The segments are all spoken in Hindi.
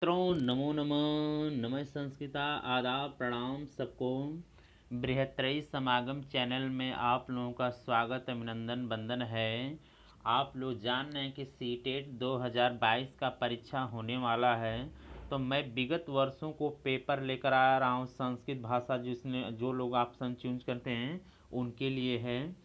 मित्रों नमो नमः नमः संस्कृता आदाब प्रणाम सबको। बृहत्तरी समागम चैनल में आप लोगों का स्वागत अभिनंदन वंदन है। आप लोग जान रहे हैं कि सीटेट 2022 का परीक्षा होने वाला है, तो मैं विगत वर्षों को पेपर लेकर आ रहा हूँ। संस्कृत भाषा जिसने जो लोग ऑप्शन चूज करते हैं उनके लिए है।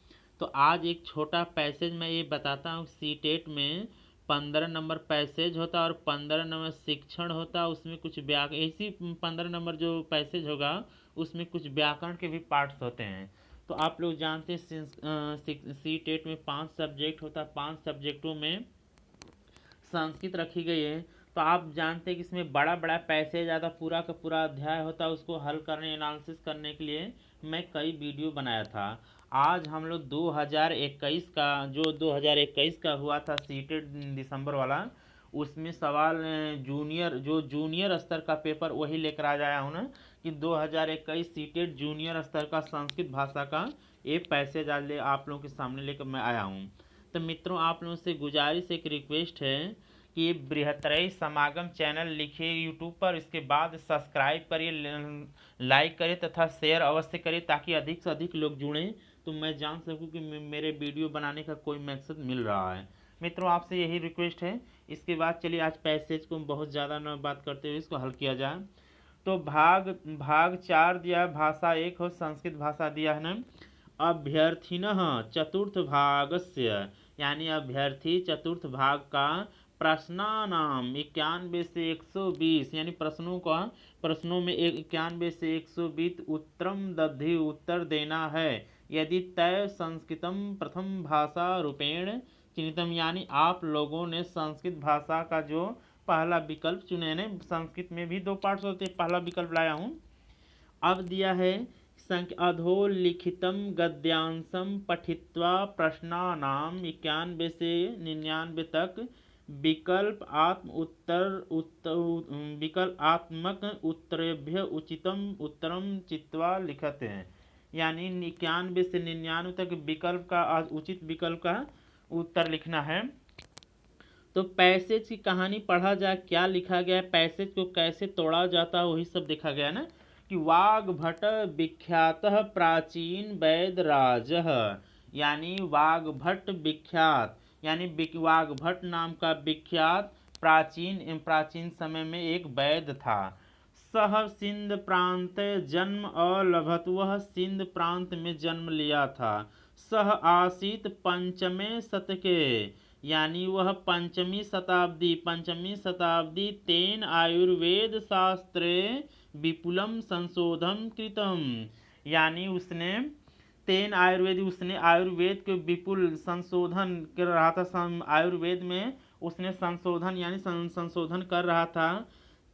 तो आज एक छोटा पैसेज मैं ये बताता हूँ। सीटेट में 15 नंबर पैसेज होता है और 15 नंबर शिक्षण होता है। उसमें कुछ ऐसी 15 नंबर जो पैसेज होगा उसमें कुछ व्याकरण के भी पार्ट्स होते हैं। तो आप लोग जानते हैं सी टेट में 5 सब्जेक्ट होता है। 5 सब्जेक्टों में संस्कृत रखी गई है। तो आप जानते हैं कि इसमें बड़ा बड़ा पैसेज आता, पूरा का पूरा अध्याय होता है। उसको हल करने एनालिसिस करने के लिए मैं कई वीडियो बनाया था। आज हम लोग 2021 का जो 2021 का हुआ था सीटेट दिसंबर वाला, उसमें सवाल जूनियर स्तर का पेपर वही लेकर आ जाया हूँ ना कि 2021 सीटेट जूनियर स्तर का संस्कृत भाषा का ये पैसेज आज आप लोगों के सामने लेकर मैं आया हूँ। तो मित्रों, आप लोगों से गुजारिश एक रिक्वेस्ट है कि ये बृहत्तरी समागम चैनल लिखिए यूट्यूब पर, इसके बाद सब्सक्राइब करिए, लाइक करिए तथा शेयर अवश्य करिए ताकि अधिक से अधिक लोग जुड़ें, तो मैं जान सकूं कि मेरे वीडियो बनाने का कोई मकसद मिल रहा है। मित्रों, आपसे यही रिक्वेस्ट है। इसके बाद चलिए आज पैसेज को बहुत ज़्यादा न बात करते हुए इसको हल किया जाए। तो भाग भाग 4 दिया, भाषा 1 हो संस्कृत भाषा दिया है ना। अभ्यर्थिनः चतुर्थ भागस्य, यानी अभ्यर्थी चतुर्थ भाग का प्रश्नानाम 91 से 120, यानी प्रश्नों में 91 से 120 उत्तरम दधि उत्तर देना है। यदि तय संस्कृतम प्रथम भाषा रूपेण चिन्हितम, यानी आप लोगों ने संस्कृत भाषा का जो पहला विकल्प चुने ने, संस्कृत में भी 2 पार्ट्स होते हैं, पहला विकल्प लाया हूँ। अब दिया है अधोलिखितम गद्यांशम पठित्वा प्रश्नानाम 91 से 99 तक विकल्पात्मक उत्तरेभ्य उचितम उत्तरम चित्वा लिखते हैं। यानी 91 से 99 तक विकल्प का उचित विकल्प का उत्तर लिखना है। तो पैसेज की कहानी पढ़ा जाए, क्या लिखा गया है, पैसेज को कैसे तोड़ा जाता है, वही सब देखा गया ना। कि वाग्भट विख्यात प्राचीन वैद राज, यानी वाग्भट विख्यात, यानी वाग्भट नाम का विख्यात प्राचीन समय में एक वैद था। सह सिंध प्रांत जन्म अलभत, वह सिंध प्रांत में जन्म लिया था। सह आसीत पंचमे शतके, यानी वह पंचमी शताब्दी तेन आयुर्वेद शास्त्रे विपुलम संशोधन कृतम, यानी उसने उसने आयुर्वेद के विपुल संशोधन कर रहा था। आयुर्वेद में उसने संशोधन यानी संशोधन कर रहा था।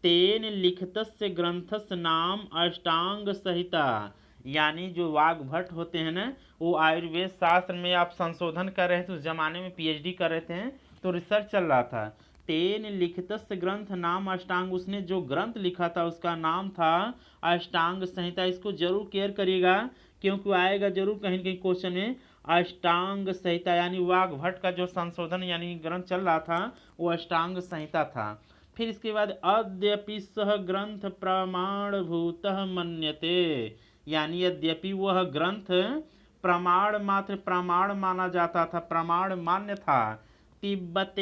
तेन लिखितस्य ग्रंथस्य नाम अष्टांग संहिता, यानी जो वाग्भट होते हैं ना, वो आयुर्वेद शास्त्र में आप संशोधन कर रहे थे। उस जमाने में पीएचडी कर रहे थे, तो रिसर्च चल रहा था। तेन लिखितस्य ग्रंथ नाम अष्टांग, उसने जो ग्रंथ लिखा था उसका नाम था अष्टांग संहिता। इसको जरूर केयर करिएगा क्योंकि आएगा जरूर कहीं कहीं क्वेश्चन में। अष्टांग संहिता यानी वाग्भट का जो संशोधन यानी ग्रंथ चल रहा था वो अष्टांग संहिता था। फिर इसके बाद अद्यपि सह ग्रंथ प्रमाणभूत मन्यते, यानी यद्यपि वह ग्रंथ प्रमाण माना जाता था, प्रमाण मान्य था। तिब्बत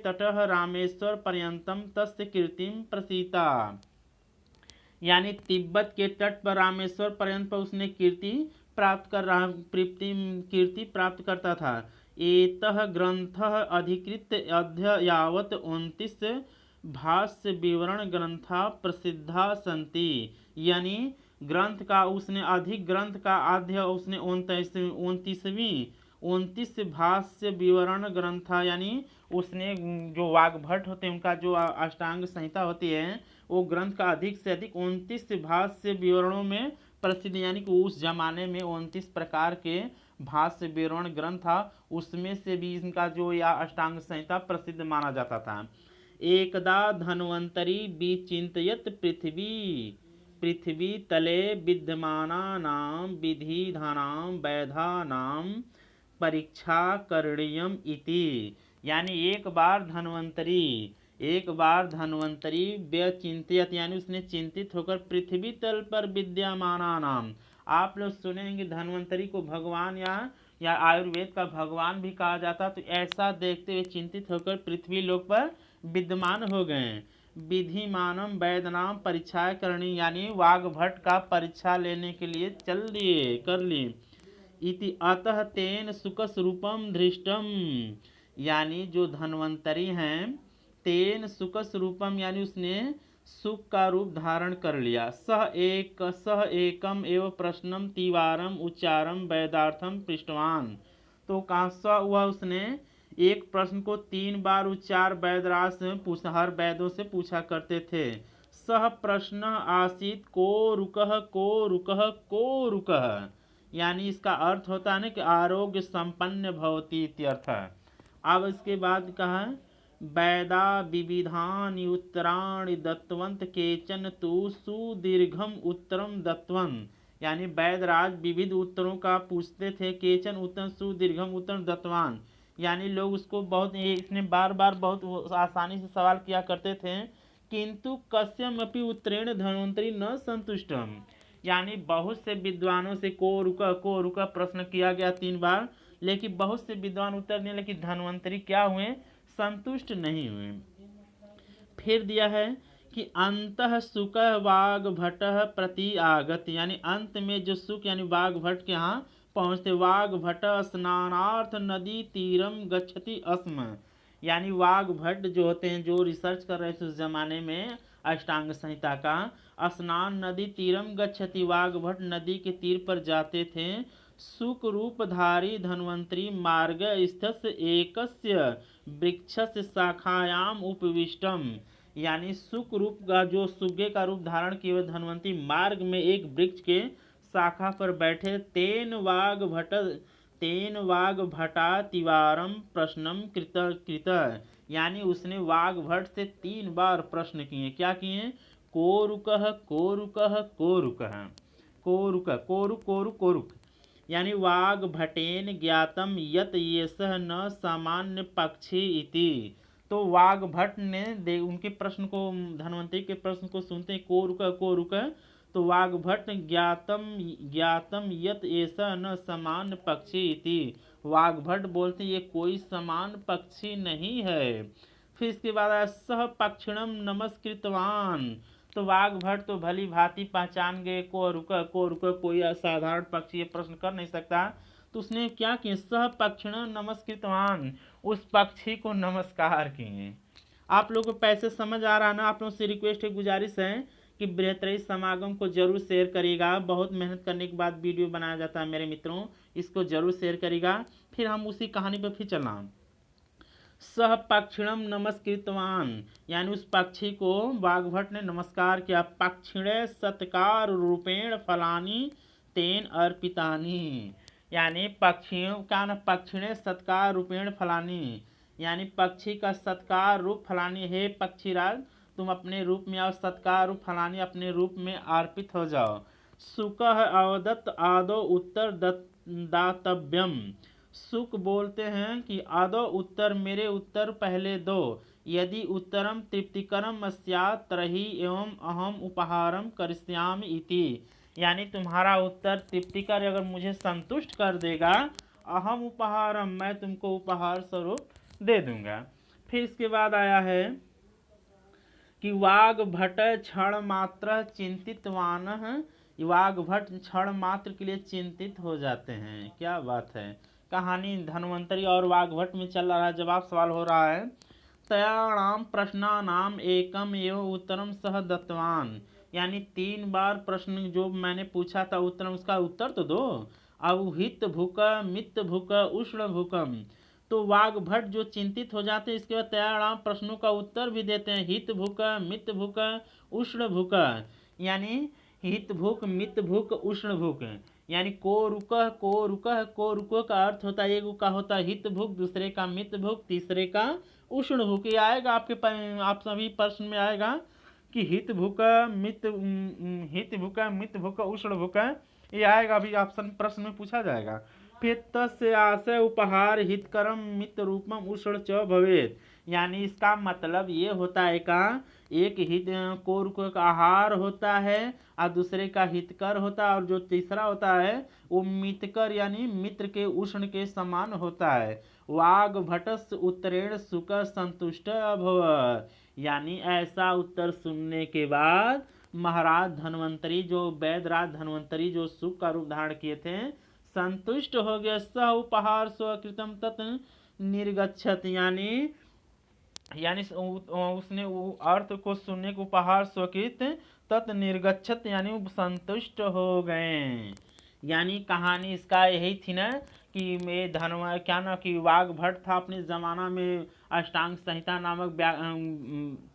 तटः रामेश्वर पर्यंतम तस्य कीर्तिम प्रसीता, यानी तिब्बत के तट पर रामेश्वर पर्यंत पर उसने कीर्ति प्राप्त करता था। एतः ग्रंथः अधिकृत अद्ययावत 29 भाष्य विवरण ग्रंथा प्रसिद्धा संति, यानी ग्रंथ का उसने अधिक ग्रंथ का आद्य उसने 29 भाष्य विवरण ग्रंथा, यानी उसने जो वाग्भट होते हैं उनका जो अष्टांग संहिता होती है वो ग्रंथ का अधिक से अधिक 29 भाष्य विवरणों में प्रसिद्ध, यानी कि उस जमाने में 29 प्रकार के भाष्य विवरण ग्रंथ था, उसमें से भी इनका जो या अष्टांग संहिता प्रसिद्ध माना जाता था। एकदा धन्वंतरी विचिंतयत पृथ्वी तले विद्यमानानां विधिधानां वैधानां परीक्षा करणीयम इति, यानी एक बार धन्वंतरी व्यचिंतित, यानी उसने चिंतित होकर पृथ्वी तल पर विद्यमाना नाम। आप लोग सुनेंगे धन्वंतरी को भगवान या आयुर्वेद का भगवान भी कहा जाता, तो ऐसा देखते हुए चिंतित होकर पृथ्वी लोक पर विद्यमान हो गए। विधिमानम वैदनाम परीक्षा करनी, यानी वाग्भट का परीक्षा लेने के लिए कर ली। इति अतः तेन सुकस रूपम धृष्टम, यानी जो धन्वंतरी हैं, तेन सुकस रूपम, यानी उसने सुख का रूप धारण कर लिया। सह एकम एव प्रश्नम तिवारम उच्चारम वैदार्थम पृष्ठवान। तो कहा हुआ उसने एक प्रश्न को 3 बार उच्चार वैदराज से पूछा, हर वैदों से पूछा करते थे। सह प्रश्न आसीत को रुकह, यानी इसका अर्थ होता है ना कि आरोग्य संपन्न भवती इत्यर्थ। अब इसके बाद कहा वैदा विविधानि उत्तराणि दत्तवंत केचन तु सुदीर्घम उत्तरम दत्तवंत, यानी वैदराज विविध उत्तरों का पूछते थे। केचन उत्तर सुदीर्घम उत्तर दत्तवान, यानी लोग उसको बहुत, इसने बार बार बहुत आसानी से सवाल किया करते थे। किंतु कस्यमपि उत्तरेण धन्वंतरी न संतुष्टम, यानी बहुत से विद्वानों से को रुका प्रश्न किया गया 3 बार, लेकिन बहुत से विद्वान उत्तर दिए, लेकिन धन्वंतरी क्या हुए, संतुष्ट नहीं हुए। फिर दिया है कि अंतः सुख वाग्भट प्रति आगत, यानी अंत में जो सुख यानी वाग्भट के यहाँ पहुँचते। वाग्भट स्नानार्थ नदी तीरम गच्छति अस्म, यानी वाग्भट जो होते हैं, जो रिसर्च कर रहे थे उस जमाने में अष्टांग संहिता का, स्नान नदी तीरम गच्छति, वाग्भट नदी के तीर पर जाते थे। सुख रूपधारी धन्वंतरी मार्ग स्थित एकस्य वृक्षस्य शाखायाम उपविष्टम, यानी सुख रूप का जो सुगे का रूप धारण किए हुए धन्वंतरी मार्ग में एक वृक्ष के शाखा पर बैठे। तेन वाग्भटा तिवारम प्रश्नम कृत, यानी उसने वाग्भट से 3 बार प्रश्न किए। क्या किए, कोरुक, यानी वाग्भटेन ज्ञातम यत येषः न सामान्य पक्षी इति। तो वाग्भट ने उनके प्रश्न को, धन्वंतरी के प्रश्न को सुनते कोरुक, तो वाग्भट ज्ञातम यत ऐसा न समान पक्षी इति, वाग्भट बोलते ये कोई समान पक्षी नहीं है। फिर इसके बाद सह पक्षिणम नमस्कृतवान, तो वाग्भट तो भली भांति पहचान गए को रुक कोई असाधारण पक्षी ये प्रश्न कर नहीं सकता। तो उसने क्या किया, सह पक्षिण नमस्कृतवान, उस पक्षी को नमस्कार किए। आप लोगों को पैसे समझ आ रहा ना। आप लोगों से रिक्वेस्ट है, गुजारिश है कि बृहत्त्रयी समागम को जरूर शेयर करिएगा। बहुत मेहनत करने के बाद वीडियो बनाया जाता है मेरे मित्रों, इसको जरूर शेयर करिएगा। फिर हम उसी कहानी पर फिर चलना। सह पक्षिणम नमस्कृतवान, यानी उस पक्षी को वाग्भट ने नमस्कार किया। पक्षिणे सत्कार रूपेण फलानी तेन अर्पितानी, यानी पक्षियों का न पक्षिणे सत्कार रूपेण फलानी, यानी पक्षी का सत्कार रूप फलानी, है पक्षीराज तुम अपने रूप में आओ, सत्कार रूप फलानी अपने रूप में अर्पित हो जाओ। सुकह अवदत्त आदो उत्तर दातव्यम, सुक बोलते हैं कि आदो उत्तर, मेरे उत्तर पहले दो। यदि उत्तरम तृप्तिकरम स्यात् तर्हि एवं अहम उपहारम करिष्यामि इति, यानी तुम्हारा उत्तर तृप्तिकर अगर मुझे संतुष्ट कर देगा, अहम उपहारम, मैं तुमको उपहार स्वरूप दे दूंगा। फिर इसके बाद आया है कि वाग्भट क्षण मात्र चिंतितवान, वाग्भट क्षण मात्र के लिए चिंतित हो जाते हैं। क्या बात है। कहानी धन्वंतरी और वाग्भट में चल रहा है, जवाब सवाल हो रहा है। तयाणाम प्रश्नानाम एकम एवं उत्तरम सह दत्तवान, यानी 3 बार प्रश्न जो मैंने पूछा था उत्तरम, उसका उत्तर तो दो। अब हित भूक मित भूक उष्ण भूकम, तो वाग्भट जो चिंतित हो जाते हैं, इसके बाद तयाणाम प्रश्नों का उत्तर भी देते हैं। हित भूक मित भूक उष्ण भूक, यानी हित भूक मित भूक उष्ण भूक, यानी को रुक का अर्थ होता है, एक का होता है हित भूक, दूसरे का मित भूक, तीसरे का उष्ण भूक। ये आएगा आप सभी प्रश्न में आएगा कि हित भूक मित भूक उष्ण भूक, ये आएगा अभी ऑप्शन प्रश्न में पूछा जाएगा। फिर तस्य आशय उपहार हितकरम मित्र रूपम उष्ण च भवेत। यानी इसका मतलब ये होता है का एक हित को एक आहार होता है और दूसरे का हितकर होता है, और जो तीसरा होता है वो मितकर यानी मित्र के उष्ण के समान होता है। वाग भटस उत्तरेण सुख संतुष्ट अभवत। यानी ऐसा उत्तर सुनने के बाद महाराज धन्वंतरी जो वैदराज धन्वंतरी जो सुख का रूप धारण किए थे संतुष्ट हो गया। स उपहार स्वकृतम तत् निर्गच्छत। यानी उसने अर्थ को सुनने को उपहार स्वकृत तत् निर्गच्छत यानी संतुष्ट हो गए। यानी कहानी इसका यही थी ना कि मैं धनवा क्या ना कि वाग्भट था, अपने ज़माना में अष्टांग संहिता नामक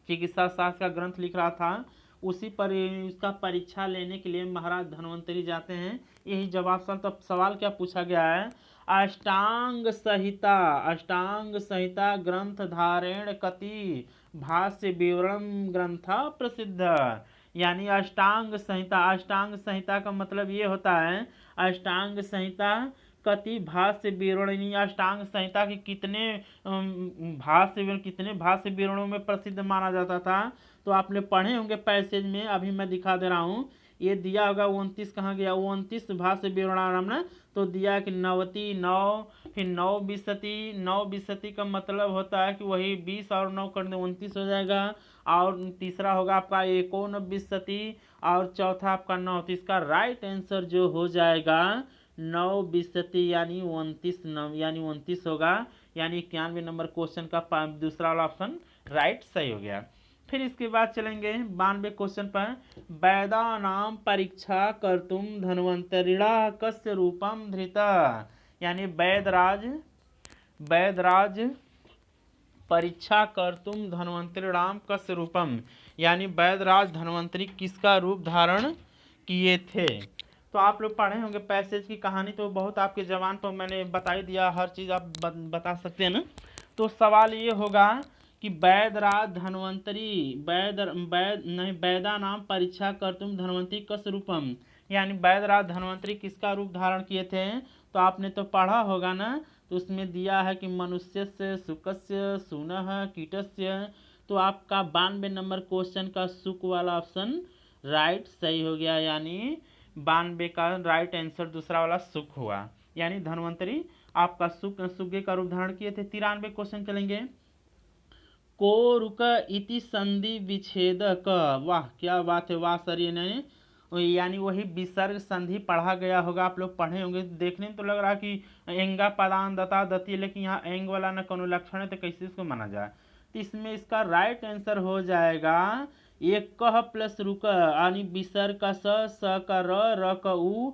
चिकित्सा शास्त्र का ग्रंथ लिख रहा था। उसी पर उसका परीक्षा लेने के लिए महाराज धन्वंतरी जाते हैं। यही जवाब सर तब सवाल क्या पूछा गया है, अष्टांग संहिता ग्रंथ धारेण कति भाष्य विवरण ग्रंथ प्रसिद्ध। यानी अष्टांग संहिता का मतलब ये होता है अष्टांग संहिता कति भाष्य विवरणी। अष्टांग संहिता के कितने भाष्य विवरणों में प्रसिद्ध माना जाता था। तो आपने पढ़े होंगे पैसेज में, अभी मैं दिखा दे रहा हूँ। ये दिया होगा 29 कहाँ गया, 29 भाष्य विवरणारम्भ ना, तो दिया कि नवति 9, फिर 9 का मतलब होता है कि वही 20 और 9 कर दे 29 हो जाएगा। और तीसरा होगा आपका 19 और चौथा आपका 9। तो इसका राइट आंसर जो हो जाएगा 9 यानी 29 होगा। यानी 91 नंबर क्वेश्चन का दूसरा वाला ऑप्शन राइट सही हो गया। फिर इसके बाद चलेंगे 92 क्वेश्चन पर, वैदा नाम परीक्षा कर्तुम धन्वंतरिणा कस्य रूपम धृता। यानी वैदराज परीक्षा कर्तुम धन्वंतरिणाम कस्य रूपम। यानी वैदराज धन्वंतरी किसका रूप धारण किए थे। तो आप लोग पढ़े होंगे पैसेज की कहानी, तो बहुत आपके जवान पर मैंने बता ही दिया, हर चीज़ आप बता सकते हैं ना। तो सवाल ये होगा कि वैदराज धन्वंतरी वैदा नाम परीक्षा कर्तुम धन्वंतरी कस रूपम। यानी वैदराज धन्वंतरी किसका रूप धारण किए थे। तो आपने तो पढ़ा होगा ना, तो उसमें दिया है कि मनुष्यस्य शुकस्य सूनः कीटस्य। तो आपका 92 नंबर क्वेश्चन का शुक वाला ऑप्शन राइट सही हो गया। यानी 92 का राइट आंसर दूसरा वाला शुक हुआ। यानी धन्वंतरी आपका सुगे का रूप धारण किए थे। 93 क्वेश्चन चलेंगे, को रुक इति संधि विच्छेद क। वाह क्या बात है, वाह सर। ये नहीं यानी वही विसर्ग संधि पढ़ा गया होगा, आप लोग पढ़े होंगे। देखने में तो लग रहा कि एंगा पदान दता दती, लेकिन यहाँ एंग वाला न कोनो लक्षण है, तो कैसे इसको माना जाए। तो इसमें इसका राइट आंसर हो जाएगा एक कह प्लस रुक यानी विसर्ग का स का र का उ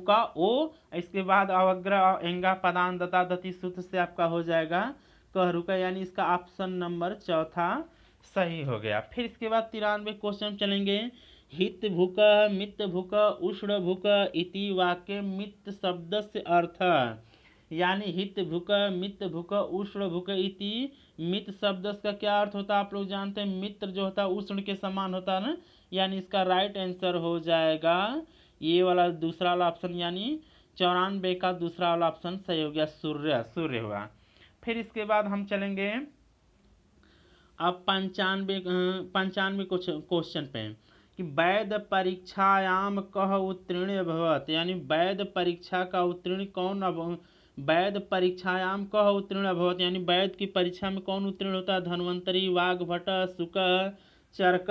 का ओ, इसके बाद अवग्र एंगा पदान दता दती सूत्र से आपका हो जाएगा कह रुका। यानी इसका ऑप्शन नंबर चौथा सही हो गया। फिर इसके बाद 93 क्वेश्चन चलेंगे, हित भुक मित भुक उष्ण भुक इति वाक्य मित शब्द से अर्थ। यानी हित भुक मित भुक उष्ण भुक इति मित शब्द का क्या अर्थ होता है आप लोग जानते हैं। मित्र जो होता है उष्ण के समान होता है ना। यानी इसका राइट आंसर हो जाएगा ये वाला दूसरा वाला ऑप्शन, यानी 94 का दूसरा वाला ऑप्शन सही हो गया, सूर्य हुआ। फिर इसके बाद हम चलेंगे अब 95 क्वेश्चन पे कि वैद परीक्षायाम कह उत्तीर्ण अभवत। यानी वैद परीक्षा का उत्तीर्ण कौन वैद परीक्षायाम कह उत्तीर्ण अभवत। यानी वैद की परीक्षा में कौन उत्तीर्ण होता है, धन्वंतरी वाग्भट शुक चरक।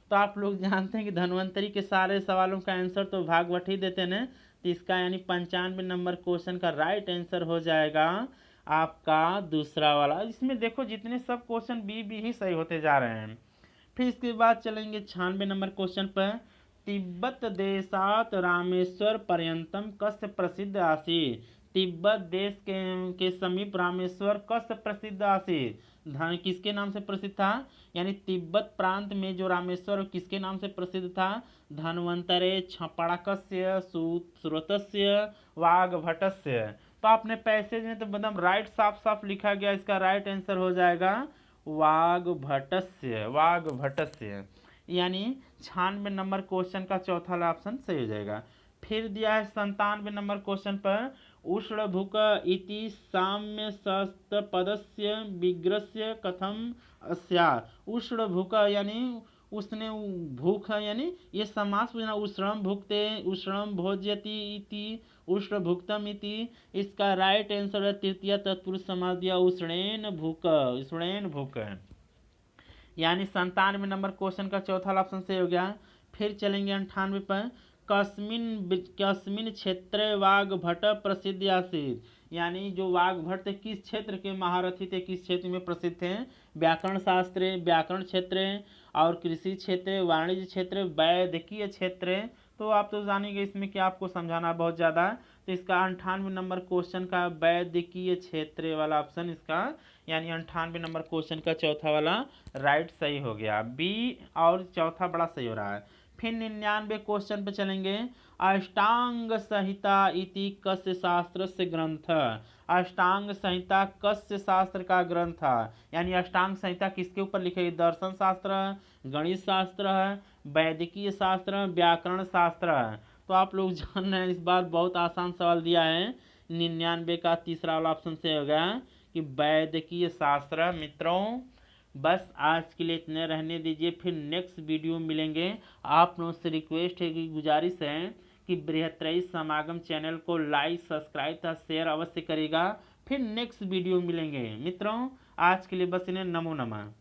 तो आप लोग जानते हैं कि धन्वंतरी के सारे सवालों का आंसर तो भागवत ही देते हैं। तो इसका यानी 95 नंबर क्वेश्चन का राइट आंसर हो जाएगा आपका दूसरा वाला। इसमें देखो जितने सब क्वेश्चन बी ही सही होते जा रहे हैं। फिर इसके बाद चलेंगे 96 नंबर क्वेश्चन पर, तिब्बत देशात रामेश्वर पर्यंतम कस्य प्रसिद्ध आसीत। तिब्बत देश के समीप रामेश्वर कस्य प्रसिद्ध आसीत। किसके नाम से प्रसिद्ध था। यानी तिब्बत प्रांत में जो रामेश्वर किसके नाम से प्रसिद्ध था, धन्वंतरे छपड़कस्य सुरतस्य वाग्भटस्य। तो आपने पैसेज में तो एकदम राइट साफ साफ लिखा गया, इसका राइट आंसर हो जाएगा वाग्भटस्य। यानी 96 नंबर क्वेश्चन का चौथा ऑप्शन सही हो जाएगा। फिर दिया है 97 नंबर क्वेश्चन पर, उष्णभुक इति साम्यस्तपदस्य विग्रहस्य कथम स्यात्। उष्णभुक यानी उसने भूख यानी ये समास पूछना, उष्णम भुक्ते उष्णम भोज्यति इति उष्णभुक्तम इति। इसका राइट आंसर है तृतीय तत्पुरुष समास दिया उष्णेन भूक, उष्णेन भूक। यानी 97 नंबर क्वेश्चन का चौथा ऑप्शन सही हो गया। फिर चलेंगे 98 पर। कस्मिन क्षेत्रे वाग्भट प्रसिद्ध आसीत्। यानी जो वाग्भट थे किस क्षेत्र के महारथी थे, किस क्षेत्र में प्रसिद्ध थे। व्याकरण शास्त्र, व्याकरण क्षेत्र और कृषि क्षेत्र, वाणिज्य क्षेत्र, वैद्यकीय क्षेत्र। तो आप तो जानेंगे इसमें क्या आपको समझाना बहुत ज़्यादा। तो इसका 98 नंबर क्वेश्चन का वैद्यकीय क्षेत्र वाला ऑप्शन इसका यानी 98 नंबर क्वेश्चन का चौथा वाला राइट सही हो गया। बी और चौथा बड़ा सही हो रहा है। फिर 99 क्वेश्चन पे चलेंगे। अष्टांग संहिता इति कस्य शास्त्र से ग्रंथ। अष्टांग संहिता कस्य शास्त्र का ग्रंथ। यानी अष्टांग संहिता किसके ऊपर लिखी? दर्शन शास्त्र, गणित शास्त्र, वैदिकीय शास्त्र, व्याकरण शास्त्र। तो आप लोग जान रहे हैं इस बार बहुत आसान सवाल दिया है। 99 का तीसरा वाला ऑप्शन से हो गया कि वैदिकीय शास्त्र। मित्रों बस आज के लिए इतने रहने दीजिए, फिर नेक्स्ट वीडियो में मिलेंगे। आप लोगों से रिक्वेस्ट है कि गुजारिश है कि बृहत्तरी समागम चैनल को लाइक सब्सक्राइब तथा शेयर अवश्य करेगा। फिर नेक्स्ट वीडियो में मिलेंगे मित्रों। आज के लिए बस इन्हें नमो नमः।